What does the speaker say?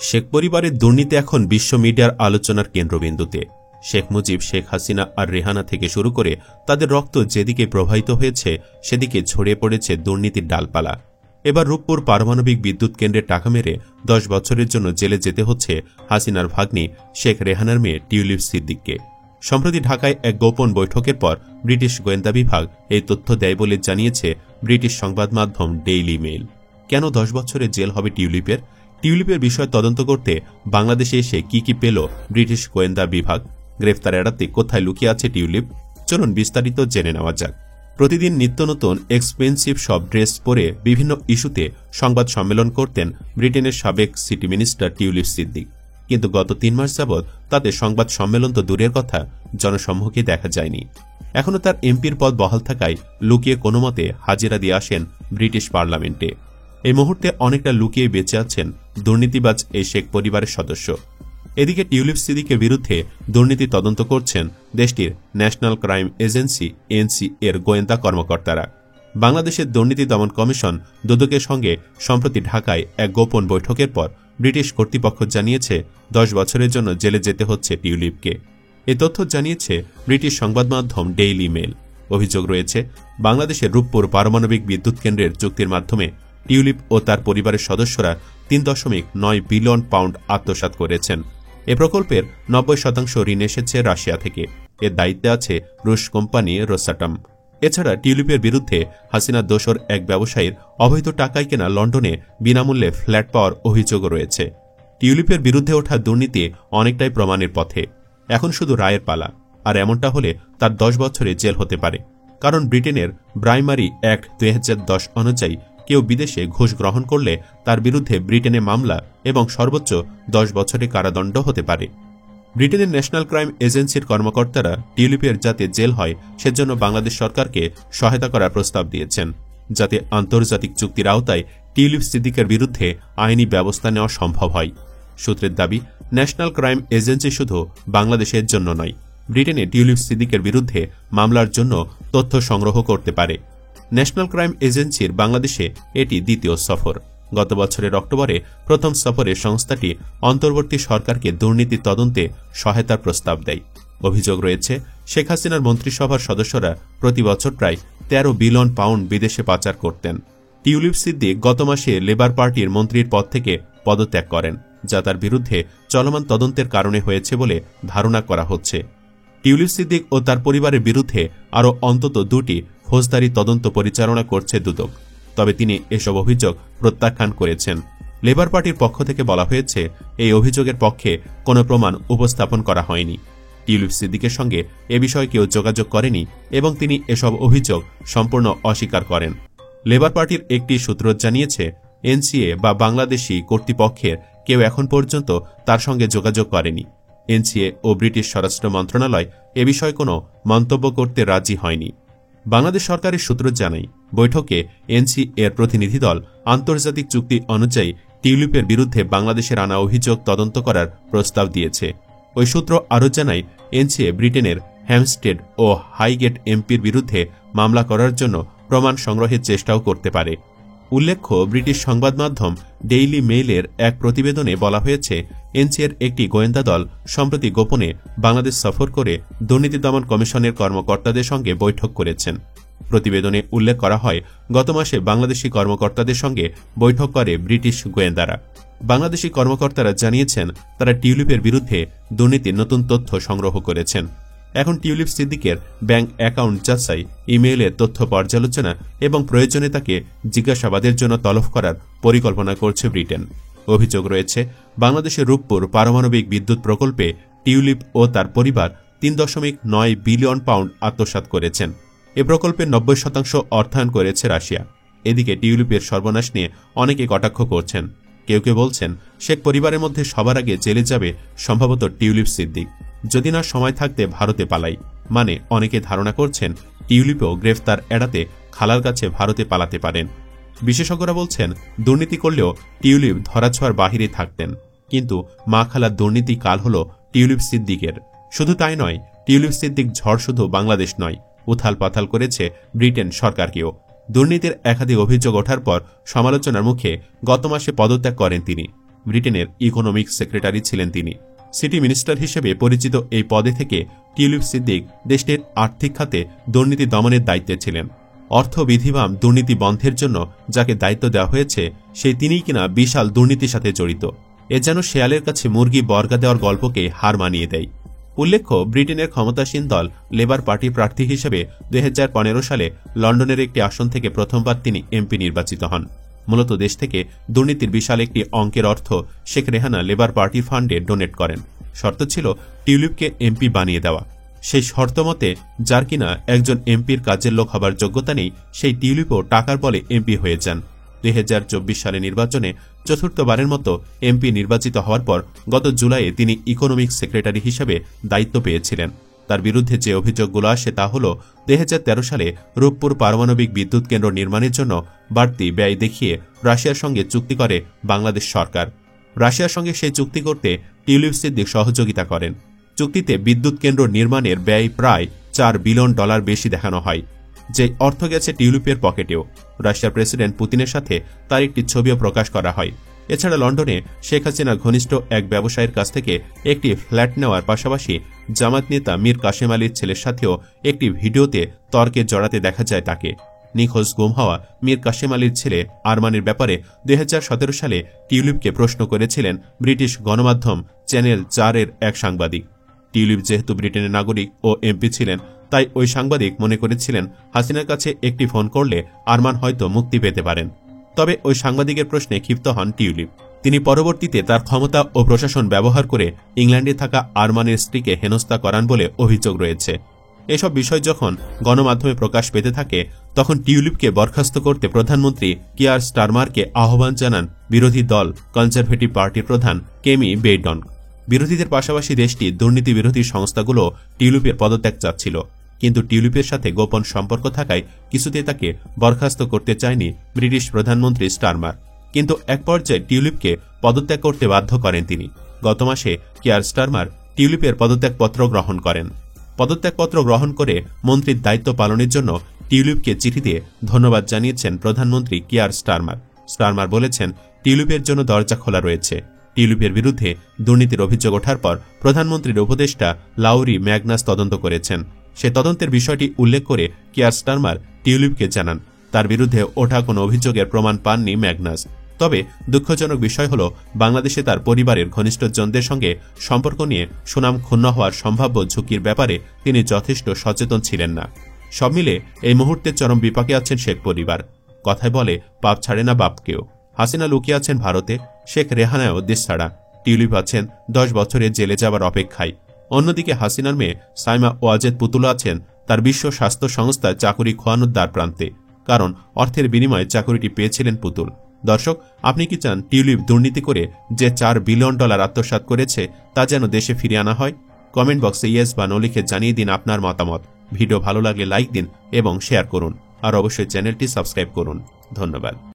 শেখ পরিবারের দুর্নীতি এখন বিশ্ব মিডিয়ার আলোচনার কেন্দ্রবিন্দুতে। শেখ মুজিব, শেখ হাসিনা আর রেহানা থেকে শুরু করে তাদের রক্ত যেদিকে প্রবাহিত হয়েছে সেদিকে ছড়িয়ে পড়েছে দুর্নীতির ডালপালা। এবার রূপপুর পারমাণবিক বিদ্যুৎ কেন্দ্রের টাকা মেরে 10 বছরের জন্য জেলে যেতে হচ্ছে হাসিনার ভাগ্নি শেখ রেহানার মেয়ে টিউলিপ সিদ্দিককে। সম্প্রতি ঢাকায় এক গোপন বৈঠকের পর ব্রিটিশ গোয়েন্দা বিভাগ এই তথ্য দেয় বলে জানিয়েছে ব্রিটিশ সংবাদ মাধ্যম ডেইলি মেইল। কেন 10 বছরের জেল হবে টিউলিপের বিষয় তদন্ত করতে বাংলাদেশে এসে কি পেল ব্রিটিশ গোয়েন্দা বিভাগ? গ্রেফতার এড়াতে কোথায় লুকিয়ে আছে টিউলিপ? চলুন বিস্তারিত জেনে নেওয়া যাক। প্রতিদিন নিত্য নতুন এক্সপেন্সিভ সব ড্রেস পরে বিভিন্ন ইস্যুতে সংবাদ সম্মেলন করতেন ব্রিটেনের সাবেক সিটি মিনিস্টার টিউলিপ সিদ্দিক। কিন্তু গত 3 মাস যাবৎ তাতে সংবাদ সম্মেলন তো দূরের কথা, জনসম্মুখে দেখা যায়নি। এখনও তার এমপির পদ বহাল থাকায় লুকিয়ে কোনো মতে হাজিরা দিয়ে আসেন ব্রিটিশ পার্লামেন্টে। এই মুহূর্তে অনেকটা লুকিয়ে বেঁচে আছেন দুর্নীতিবাজ এই শেখ পরিবারের সদস্য। এদিকে টিউলিপ সিদ্দিকের বিরুদ্ধে দুর্নীতি তদন্ত করছেন দেশটির ন্যাশনাল ক্রাইম এজেন্সি এনসি এর গোয়েন্দা কর্মকর্তারা। বাংলাদেশের দুর্নীতি দমন কমিশন দুদকের সঙ্গে সম্প্রতি ঢাকায় এক গোপন বৈঠকের পর ব্রিটিশ কর্তৃপক্ষ জানিয়েছে 10 বছরের জন্য জেলে যেতে হচ্ছে টিউলিপকে। এই তথ্য জানিয়েছে ব্রিটিশ সংবাদ মাধ্যম ডেইলি মেইল। অভিযোগ রয়েছে বাংলাদেশের রূপপুর পারমাণবিক বিদ্যুৎ কেন্দ্রের চুক্তির মাধ্যমে টিউলিপ ও তার পরিবারের সদস্যরা 3.9 বিলিয়ন পাউন্ড আত্মসাৎ করেছেন। এ প্রকল্পের 90% ঋণ এসেছে রাশিয়া থেকে। এর দায়িত্বে আছে রুশ কোম্পানি রোসাটম। এছাড়া টিউলিপের বিরুদ্ধে হাসিনার দোসর এক ব্যবসায়ীর অবৈধ টাকায় কেনা লন্ডনে বিনামূল্যে ফ্ল্যাট পাওয়ার অভিযোগও রয়েছে। টিউলিপের বিরুদ্ধে ওঠা দুর্নীতি অনেকটাই প্রমাণের পথে। এখন শুধু রায়ের পালা, আর এমনটা হলে তার 10 বছরে জেল হতে পারে। কারণ ব্রিটেনের ব্রাইমারি অ্যাক্ট 2010 অনুযায়ী কেউ বিদেশে ঘুষ গ্রহণ করলে তার বিরুদ্ধে ব্রিটেনে মামলা এবং সর্বোচ্চ 10 বছরের কারাদণ্ড হতে পারে। ব্রিটেনের ন্যাশনাল ক্রাইম এজেন্সির কর্মকর্তারা টিউলিপের যাতে জেল হয় সেজন্য বাংলাদেশ সরকারকে সহায়তা করার প্রস্তাব দিয়েছেন, যাতে আন্তর্জাতিক চুক্তির আওতায় টিউলিপ সিদ্দিকের বিরুদ্ধে আইনি ব্যবস্থা নেওয়া সম্ভব হয়। সূত্রের দাবি, ন্যাশনাল ক্রাইম এজেন্সি শুধু বাংলাদেশের জন্য নয়, ব্রিটেনে টিউলিপ সিদ্দিকের বিরুদ্ধে মামলার জন্য তথ্য সংগ্রহ করতে পারে। ন্যাশনাল ক্রাইম এজেন্সির বাংলাদেশে এটি দ্বিতীয় সফর। গত বছরের অক্টোবরে প্রথম সফরে সংস্থাটি অন্তর্বর্তী সরকারকে দুর্নীতি তদন্তে সহায়তার প্রস্তাব দেয়। অভিযোগ রয়েছে শেখ হাসিনার মন্ত্রিসভার সদস্যরা প্রতি বছর প্রায় 13 বিলিয়ন পাউন্ড বিদেশে পাচার করতেন। টিউলিপ সিদ্দিক গত মাসে লেবার পার্টির মন্ত্রীর পদ থেকে পদত্যাগ করেন, যা তার বিরুদ্ধে চলমান তদন্তের কারণে হয়েছে বলে ধারণা করা হচ্ছে। টিউলিপ সিদ্দিক ও তার পরিবারের বিরুদ্ধে আরও অন্তত 2টি ফৌজদারি তদন্ত পরিচালনা করছে দুদক, তবে তিনি এসব অভিযোগ প্রত্যাখ্যান করেছেন। লেবার পার্টির পক্ষ থেকে বলা হয়েছে এই অভিযোগের পক্ষে কোনো প্রমাণ উপস্থাপন করা হয়নি। টিউলিপ সিদ্দিকের সঙ্গে এ বিষয়ে কেউ যোগাযোগ করেনি এবং তিনি এসব অভিযোগ সম্পূর্ণ অস্বীকার করেন। লেবার পার্টির একটি সূত্র জানিয়েছে এনসিএ বা বাংলাদেশি কর্তৃপক্ষের কেউ এখন পর্যন্ত তার সঙ্গে যোগাযোগ করেনি। এনসিএ ও ব্রিটিশ স্বরাষ্ট্র মন্ত্রণালয় এ বিষয়ে কোনো মন্তব্য করতে রাজি হয়নি। বাংলাদেশ সরকারের সূত্র জানায়, বৈঠকে এনসি এর প্রতিনিধি দল আন্তর্জাতিক চুক্তি অনুযায়ী টিউলিপের বিরুদ্ধে বাংলাদেশের আনা অভিযোগ তদন্ত করার প্রস্তাব দিয়েছে। ওই সূত্র আরও জানায়, এনসিএ ব্রিটেনের হ্যামস্টেড ও হাইগেট এমপির বিরুদ্ধে মামলা করার জন্য প্রমাণ সংগ্রহের চেষ্টাও করতে পারে। উল্লেখ্য, ব্রিটিশ সংবাদ মাধ্যম ডেইলি মেইলের এক প্রতিবেদনে বলা হয়েছে এনসিএর একটি গোয়েন্দা দল সম্প্রতি গোপনে বাংলাদেশ সফর করে দুর্নীতি দমন কমিশনের কর্মকর্তাদের সঙ্গে বৈঠক করেছেন। প্রতিবেদনে উল্লেখ করা হয়, গত মাসে বাংলাদেশি কর্মকর্তাদের সঙ্গে বৈঠক করে ব্রিটিশ গোয়েন্দারা। বাংলাদেশি কর্মকর্তারা জানিয়েছেন তারা টিউলিপের বিরুদ্ধে দুর্নীতির নতুন তথ্য সংগ্রহ করেছেন। এখন টিউলিপ সিদ্দিকের ব্যাংক অ্যাকাউন্ট যাচাই, ইমেইলের তথ্য পর্যালোচনা এবং প্রয়োজনে তাকে জিজ্ঞাসাবাদের জন্য তলব করার পরিকল্পনা করছে ব্রিটেন। অভিযোগ রয়েছে বাংলাদেশের রূপপুর পারমাণবিক বিদ্যুৎ প্রকল্পে টিউলিপ ও তার পরিবার 3.9 বিলিয়ন পাউন্ড আত্মসাৎ করেছেন। এ প্রকল্পের 90% অর্থায়ন করেছে রাশিয়া। এদিকে টিউলিপের সর্বনাশ নিয়ে অনেকে কটাক্ষ করছেন। কেউ কেউ বলছেন শেখ পরিবারের মধ্যে সবার আগে জেলে যাবে সম্ভবত টিউলিপ সিদ্দিক, যদি না সময় থাকতে ভারতে পালাই। মানে অনেকে ধারণা করছেন টিউলিপও গ্রেফতার এড়াতে খালার কাছে ভারতে পালাতে পারেন। বিশেষজ্ঞরা বলছেন দুর্নীতি করলেও টিউলিপ ধরাছোঁয়ার বাহিরে থাকতেন, কিন্তু মা খালার দুর্নীতি কাল হল টিউলিপ সিদ্দিকের। শুধু তাই নয়, টিউলিপ সিদ্দিক ঝড় শুধু বাংলাদেশ নয়, উথাল পাথাল করেছে ব্রিটেন সরকারকেও। দুর্নীতির একাধিক অভিযোগ ওঠার পর সমালোচনার মুখে গত মাসে পদত্যাগ করেন তিনি। ব্রিটেনের ইকোনমিক সেক্রেটারি ছিলেন তিনি। সিটি মিনিস্টার হিসেবে পরিচিত এই পদে থেকে টিউলিপ সিদ্দিক দেশটির আর্থিক খাতে দুর্নীতি দমনের দায়িত্বে ছিলেন। অর্থ বিধিবাম দুর্নীতি বন্ধের জন্য যাকে দায়িত্ব দেওয়া হয়েছে সেই তিনিই কিনা বিশাল দুর্নীতির সাথে জড়িত। এ যেন শেয়ালের কাছে মুরগি বর্গা দেওয়ার গল্পকে হার মানিয়ে দেয়। উল্লেখ্য, ব্রিটেনের ক্ষমতাসীন দল লেবার পার্টি প্রার্থী হিসেবে 2015 সালে লন্ডনের একটি আসন থেকে প্রথমবার তিনি এমপি নির্বাচিত হন। মূলত দেশ থেকে দুর্নীতির বিশাল একটি অঙ্কের অর্থ শেখ রেহানা লেবার পার্টির ফান্ডে ডোনেট করেন। শর্ত ছিল টিউলিপকে এমপি বানিয়ে দেওয়া। সেই শর্ত মতে যার কিনা একজন এমপির কাজের লোক হবার যোগ্যতা নেই, সেই টিউলিপও টাকার বলে এমপি হয়ে যান। 2024 সালে নির্বাচনে চতুর্থবারের মতো এমপি নির্বাচিত হওয়ার পর গত জুলাইয়ে তিনি ইকোনমিক সেক্রেটারি হিসেবে দায়িত্ব পেয়েছিলেন। তার বিরুদ্ধে যে অভিযোগগুলো আসে তা হল 2013 সালে রূপপুর পারমাণবিক বিদ্যুৎ কেন্দ্র নির্মাণের জন্য বাড়তি ব্যয় দেখিয়ে রাশিয়ার সঙ্গে চুক্তি করে বাংলাদেশ সরকার। রাশিয়ার সঙ্গে সেই চুক্তি করতে টিউলিপ সিদ্দিক সহযোগিতা করেন। চুক্তিতে বিদ্যুৎ কেন্দ্র নির্মাণের ব্যয় প্রায় $4 বিলিয়ন বেশি দেখানো হয়, যে অর্থ গেছে টিউলিপের পকেটেও। রাশিয়ার প্রেসিডেন্ট পুতিনের সাথে তার একটি ছবিও প্রকাশ করা হয়। এছাড়া লন্ডনে শেখ হাসিনার ঘনিষ্ঠ এক ব্যবসায়ীর কাছ থেকে একটি ফ্ল্যাট নেওয়ার পাশাপাশি জামাত নেতা মীর কাশেম আলীর ছেলের সাথেও একটি ভিডিওতে তর্কে জড়াতে দেখা যায় তাকে। নিখোঁজ গুম হওয়া মীর কাশেম আলীর ছেলে আরমানের ব্যাপারে 2017 সালে টিউলিপকে প্রশ্ন করেছিলেন ব্রিটিশ গণমাধ্যম চ্যানেল 4-এর এক সাংবাদিক। টিউলিপ যেহেতু ব্রিটেনের নাগরিক ও এমপি ছিলেন, তাই ওই সাংবাদিক মনে করেছিলেন হাসিনার কাছে একটি ফোন করলে আরমান হয়তো মুক্তি পেতে পারেন। তবে ওই সাংবাদিকের প্রশ্নে ক্ষিপ্ত হন টিউলিপ। তিনি পরবর্তীতে তার ক্ষমতা ও প্রশাসন ব্যবহার করে ইংল্যান্ডে থাকা আরমানের স্ত্রীকে হেনস্থা করান বলে অভিযোগ রয়েছে। এসব বিষয় যখন গণমাধ্যমে প্রকাশ পেতে থাকে, তখন টিউলিপকে বরখাস্ত করতে প্রধানমন্ত্রী কিয়ার স্টারমারকে আহ্বান জানান বিরোধী দল কনজারভেটিভ পার্টির প্রধান কেমি বেইডন। বিরোধীদের পাশাপাশি দেশটি দুর্নীতি বিরোধী সংস্থাগুলো টিউলিপের পদত্যাগ চাচ্ছিল, কিন্তু টিউলিপের সাথে গোপন সম্পর্ক থাকায় কিছুতেই তাকে বরখাস্ত করতে চায়নি ব্রিটিশ প্রধানমন্ত্রী স্টারমার। কিন্তু এক পর্যায়ে টিউলিপকে পদত্যাগ করতে বাধ্য করেন তিনি। গত মাসে কিয়ার স্টারমার টিউলিপের পদত্যাগপত্র গ্রহণ করেন। পদত্যাগপত্র গ্রহণ করে মন্ত্রীর দায়িত্ব পালনের জন্য টিউলিপকে চিঠি দিয়ে ধন্যবাদ জানিয়েছেন প্রধানমন্ত্রী কিয়ার স্টারমার। স্টারমার বলেছেন, টিউলিপের জন্য দরজা খোলা রয়েছে। টিউলিপের বিরুদ্ধে দুর্নীতির অভিযোগ ওঠার পর প্রধানমন্ত্রীর উপদেষ্টা লাউরি ম্যাগনাস তদন্ত করেছেন। সে তদন্তের বিষয়টি উল্লেখ করে কিয়ার স্টারমার টিউলিপকে জানান তার বিরুদ্ধে ওঠা কোনো অভিযোগের প্রমাণ পাননি ম্যাগনাস। তবে দুঃখজনক বিষয় হল, বাংলাদেশে তার পরিবারের ঘনিষ্ঠজনদের সঙ্গে সম্পর্ক নিয়ে সুনাম ক্ষুণ্ণ হওয়ার সম্ভাব্য ঝুঁকির ব্যাপারে তিনি যথেষ্ট সচেতন ছিলেন না। সব মিলে এই মুহূর্তে চরম বিপাকে আছেন শেখ পরিবার। কথায় বলে, পাপ ছাড়ে না বাপকেও। হাসিনা লুকিয়ে আছেন ভারতে, শেখ রেহানাও দেশ ছাড়া। টিউলিপ আছেন 10 বছরের জেলে যাবার অপেক্ষায়। অন্যদিকে হাসিনার মেয়ে সাইমা ওয়াজেদ পুতুল আছেন তার বিশ্ব স্বাস্থ্য সংস্থায় চাকুরি খোয়ানোর দ্বার প্রান্তে, কারণ অর্থের বিনিময়ে চাকুরিটি পেয়েছিলেন পুতুল। দর্শক, আপনি কি চান টিউলিপ দুর্নীতি করে যে $4 বিলিয়ন আত্মসাৎ করেছে তা যেন দেশে ফিরিয়ে আনা হয়? কমেন্ট বক্সে ইয়েস বা নো লিখে জানিয়ে দিন আপনার মতামত। ভিডিও ভালো লাগলে লাইক দিন এবং শেয়ার করুন, আর অবশ্যই চ্যানেলটি সাবস্ক্রাইব করুন। ধন্যবাদ।